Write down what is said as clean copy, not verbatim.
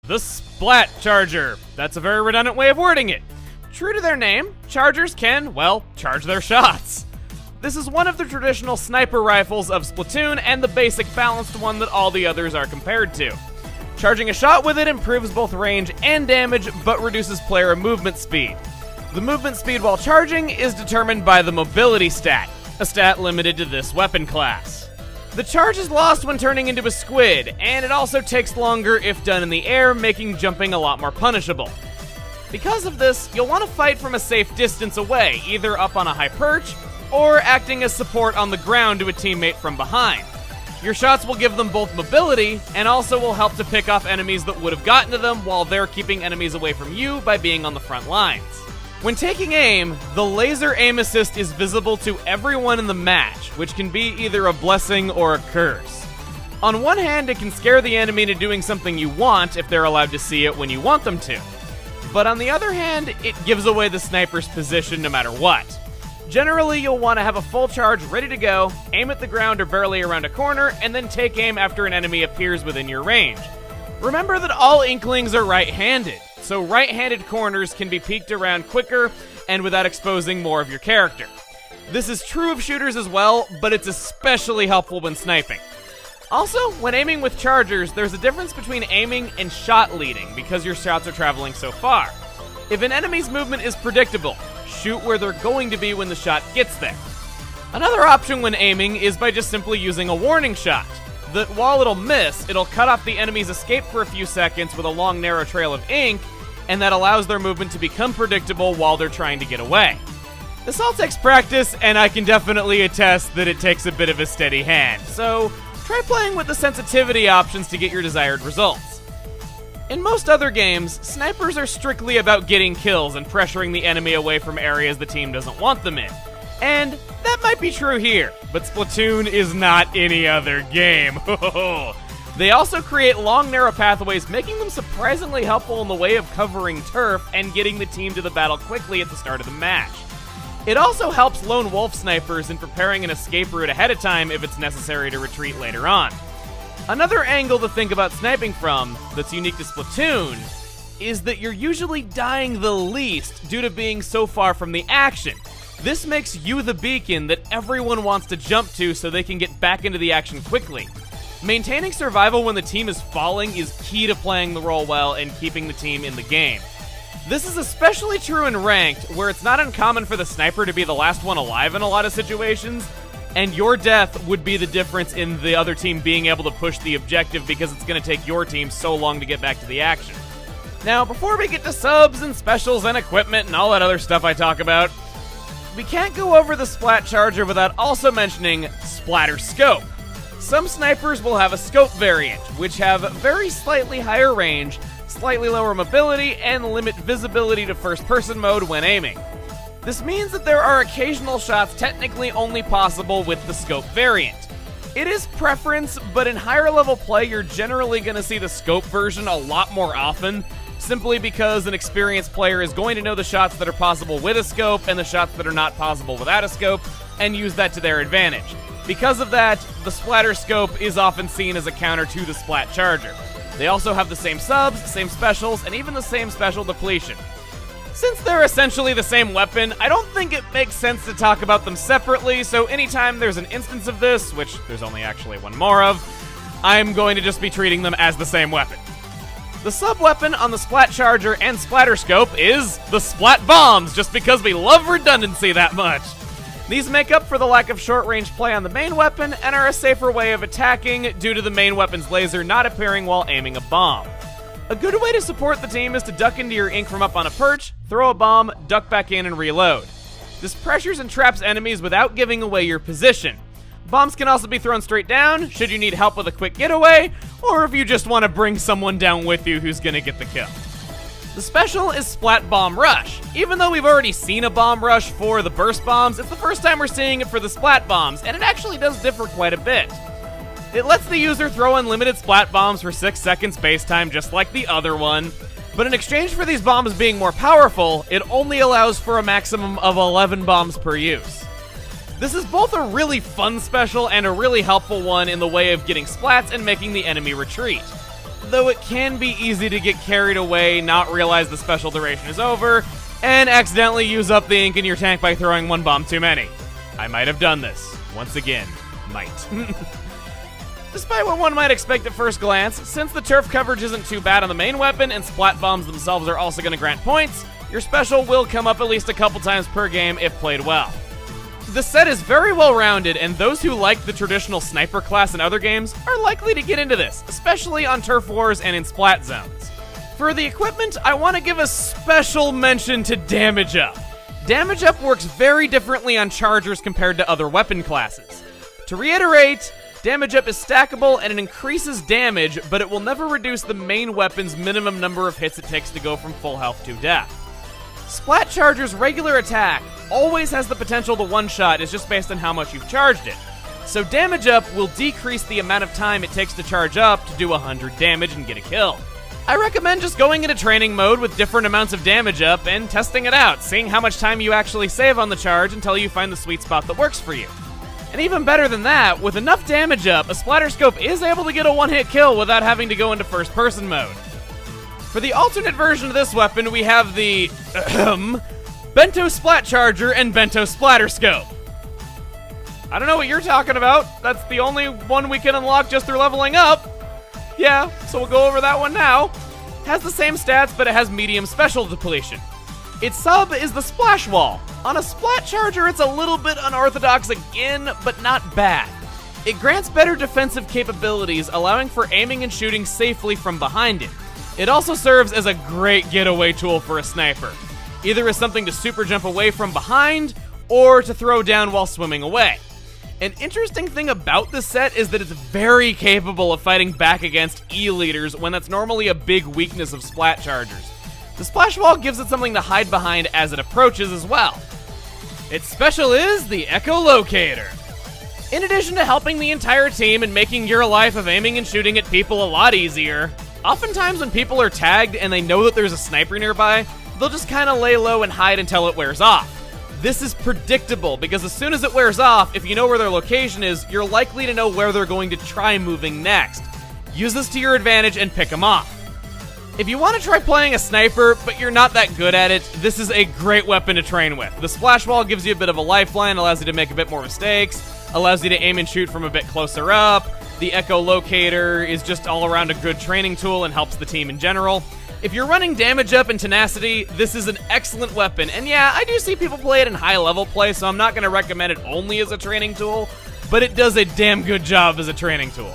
The Splat Charger. That's a very redundant way of wording it. True to their name, chargers can, well, charge their shots. This is one of the traditional sniper rifles of Splatoon and the basic balanced one that all the others are compared to. Charging a shot with it improves both range and damage, but reduces player movement speed. The movement speed while charging is determined by the mobility stat, a stat limited to this weapon class. The charge is lost when turning into a squid, and it also takes longer if done in the air, making jumping a lot more punishable. Because of this, you'll want to fight from a safe distance away, either up on a high perch, or acting as support on the ground to a teammate from behind. Your shots will give them both mobility, and also will help to pick off enemies that would have gotten to them while they're keeping enemies away from you by being on the front lines. When taking aim, the laser aim assist is visible to everyone in the match, which can be either a blessing or a curse. On one hand, it can scare the enemy into doing something you want if they're allowed to see it when you want them to. But on the other hand, it gives away the sniper's position no matter what. Generally, you'll want to have a full charge ready to go, aim at the ground or barely around a corner, and then take aim after an enemy appears within your range. Remember that all Inklings are right-handed, so right-handed corners can be peeked around quicker and without exposing more of your character. This is true of shooters as well, but it's especially helpful when sniping. Also, when aiming with chargers, there's a difference between aiming and shot leading because your shots are traveling so far. If an enemy's movement is predictable, shoot where they're going to be when the shot gets there. Another option when aiming is by just simply using a warning shot, that while it'll miss, it'll cut off the enemy's escape for a few seconds with a long narrow trail of ink, and that allows their movement to become predictable while they're trying to get away. This all takes practice, and I can definitely attest that it takes a bit of a steady hand, so try playing with the sensitivity options to get your desired results. In most other games, snipers are strictly about getting kills and pressuring the enemy away from areas the team doesn't want them in. And that might be true here, but Splatoon is not any other game. They also create long, narrow pathways, making them surprisingly helpful in the way of covering turf and getting the team to the battle quickly at the start of the match. It also helps lone wolf snipers in preparing an escape route ahead of time if it's necessary to retreat later on. Another angle to think about sniping from, that's unique to Splatoon, is that you're usually dying the least due to being so far from the action. This makes you the beacon that everyone wants to jump to so they can get back into the action quickly. Maintaining survival when the team is falling is key to playing the role well and keeping the team in the game. This is especially true in Ranked, where it's not uncommon for the sniper to be the last one alive in a lot of situations, and your death would be the difference in the other team being able to push the objective because it's going to take your team so long to get back to the action. Now, before we get to subs and specials and equipment and all that other stuff I talk about, we can't go over the Splat Charger without also mentioning Splatterscope. Some snipers will have a scope variant, which have very slightly higher range, slightly lower mobility, and limit visibility to first-person mode when aiming. This means that there are occasional shots technically only possible with the scope variant. It is preference, but in higher level play you're generally going to see the scope version a lot more often, simply because an experienced player is going to know the shots that are possible with a scope and the shots that are not possible without a scope, and use that to their advantage. Because of that, the Splatterscope is often seen as a counter to the Splat Charger. They also have the same subs, same specials, and even the same special depletion. Since they're essentially the same weapon, I don't think it makes sense to talk about them separately, so anytime there's an instance of this, which there's only actually one more of, I'm going to just be treating them as the same weapon. The sub-weapon on the Splat Charger and Splatterscope is the Splat Bombs, just because we love redundancy that much. These make up for the lack of short-range play on the main weapon and are a safer way of attacking due to the main weapon's laser not appearing while aiming a bomb. A good way to support the team is to duck into your ink from up on a perch, throw a bomb, duck back in, and reload. This pressures and traps enemies without giving away your position. Bombs can also be thrown straight down, should you need help with a quick getaway, or if you just want to bring someone down with you who's gonna get the kill. The special is Splat Bomb Rush. Even though we've already seen a bomb rush for the burst bombs, it's the first time we're seeing it for the splat bombs, and it actually does differ quite a bit. It lets the user throw unlimited splat bombs for 6 seconds base time just like the other one, but in exchange for these bombs being more powerful, it only allows for a maximum of 11 bombs per use. This is both a really fun special and a really helpful one in the way of getting splats and making the enemy retreat. though it can be easy to get carried away, not realize the special duration is over, and accidentally use up the ink in your tank by throwing one bomb too many. I might have done this. Once again, might. Despite what one might expect at first glance, since the turf coverage isn't too bad on the main weapon and splat bombs themselves are also going to grant points, your special will come up at least a couple times per game if played well. The set is very well rounded, and those who like the traditional sniper class in other games are likely to get into this, especially on turf wars and in splat zones. For the equipment, I want to give a special mention to Damage Up. Damage Up works very differently on chargers compared to other weapon classes. To reiterate, Damage Up is stackable and it increases damage, but it will never reduce the main weapon's minimum number of hits it takes to go from full health to death. Splat Charger's regular attack always has the potential to one-shot, it's just based on how much you've charged it. So Damage Up will decrease the amount of time it takes to charge up to do 100 damage and get a kill. I recommend just going into training mode with different amounts of Damage Up and testing it out, seeing how much time you actually save on the charge until you find the sweet spot that works for you. And even better than that, with enough Damage Up, a Splatterscope is able to get a one-hit kill without having to go into first-person mode. For the alternate version of this weapon, we have the Bento Splat Charger and Bento Splatterscope. I don't know what you're talking about. That's the only one we can unlock just through leveling up. Yeah, so we'll go over that one now. Has the same stats, but it has medium special depletion. Its sub is the Splash Wall. On a Splat Charger, it's a little bit unorthodox again, but not bad. It grants better defensive capabilities, allowing for aiming and shooting safely from behind it. It also serves as a great getaway tool for a sniper, either as something to super jump away from behind, or to throw down while swimming away. An interesting thing about this set is that it's very capable of fighting back against E-leaders when that's normally a big weakness of Splat Chargers. The Splash Wall gives it something to hide behind as it approaches as well. Its special is the Echolocator. In addition to helping the entire team and making your life of aiming and shooting at people a lot easier, oftentimes when people are tagged and they know that there's a sniper nearby, they'll just kind of lay low and hide until it wears off. This is predictable because as soon as it wears off, if you know where their location is, you're likely to know where they're going to try moving next. Use this to your advantage and pick them off. If you want to try playing a sniper, but you're not that good at it, this is a great weapon to train with. The Splash Wall gives you a bit of a lifeline, allows you to make a bit more mistakes, allows you to aim and shoot from a bit closer up. The Echolocator is just all around a good training tool and helps the team in general. If you're running Damage Up and Tenacity, this is an excellent weapon. And yeah, I do see people play it in high-level play, so I'm not going to recommend it only as a training tool, but it does a damn good job as a training tool.